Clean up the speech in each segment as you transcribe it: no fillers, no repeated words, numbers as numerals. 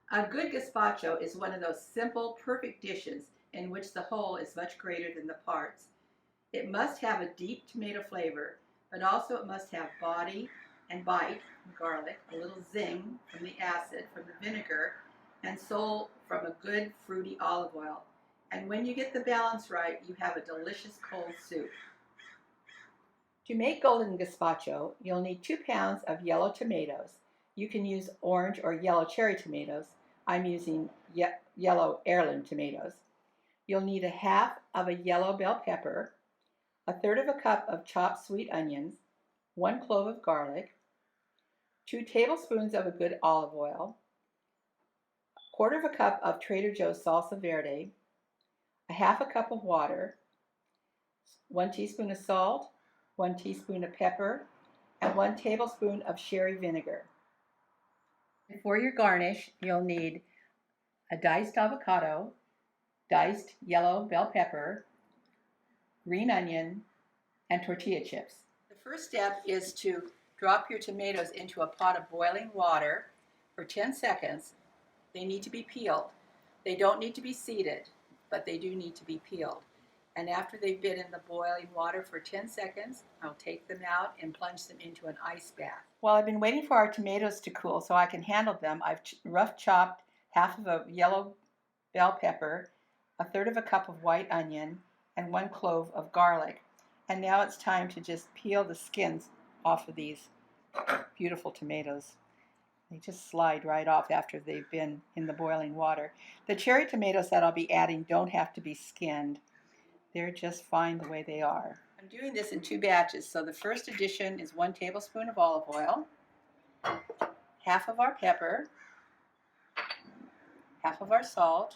A good gazpacho is one of those simple, perfect dishes in which the whole is much greater than the parts. It must have a deep tomato flavor, but also it must have body and bite from garlic, a little zing from the acid from the vinegar, and soul from a good fruity olive oil. And when you get the balance right, you have a delicious cold soup. To make golden gazpacho, you'll need 2 pounds of yellow tomatoes. You can use orange or yellow cherry tomatoes. I'm using yellow heirloom tomatoes. You'll need a half of a yellow bell pepper, a third of a cup of chopped sweet onions, 1 clove of garlic, 2 tablespoons of a good olive oil, a quarter of a cup of Trader Joe's salsa verde, a half a cup of water, 1 teaspoon of salt, 1 teaspoon of pepper, and 1 tablespoon of sherry vinegar. For your garnish, you'll need a diced avocado, diced yellow bell pepper, green onion, and tortilla chips. The first step is to drop your tomatoes into a pot of boiling water for 10 seconds. They need to be peeled. They don't need to be seeded, but they do need to be peeled. And after they've been in the boiling water for 10 seconds, I'll take them out and plunge them into an ice bath. While I've been waiting for our tomatoes to cool so I can handle them, I've rough chopped half of a yellow bell pepper, a third of a cup of white onion, and 1 clove of garlic. And now it's time to just peel the skins off of these beautiful tomatoes. They just slide right off after they've been in the boiling water. The cherry tomatoes that I'll be adding don't have to be skinned. They're just fine the way they are. I'm doing this in 2 batches, so the first addition is 1 tablespoon of olive oil, half of our pepper, half of our salt,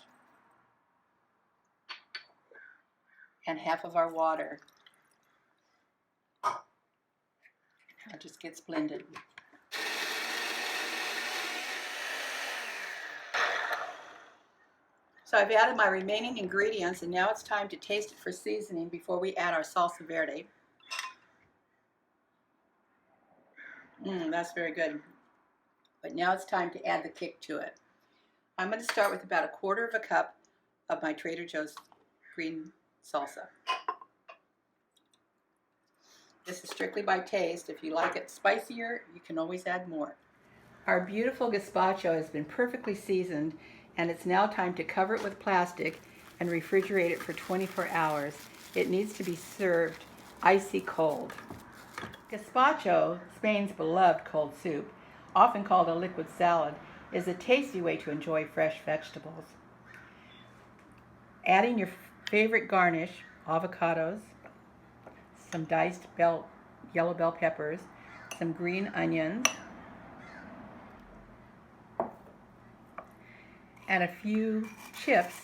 and half of our water. It just gets blended. So I've added my remaining ingredients, and now it's time to taste it for seasoning before we add our salsa verde. That's very good. But now it's time to add the kick to it. I'm going to start with about a quarter of a cup of my Trader Joe's green salsa. This is strictly by taste. If you like it spicier, you can always add more. Our beautiful gazpacho has been perfectly seasoned, and it's now time to cover it with plastic and refrigerate it for 24 hours. It needs to be served icy cold. Gazpacho, Spain's beloved cold soup, often called a liquid salad, is a tasty way to enjoy fresh vegetables. Adding your favorite garnish, avocados, some diced yellow bell peppers, some green onions, and a few chips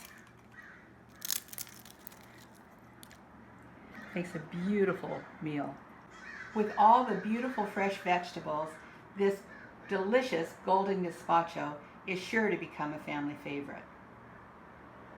makes a beautiful meal. With all the beautiful fresh vegetables, this delicious golden gazpacho is sure to become a family favorite.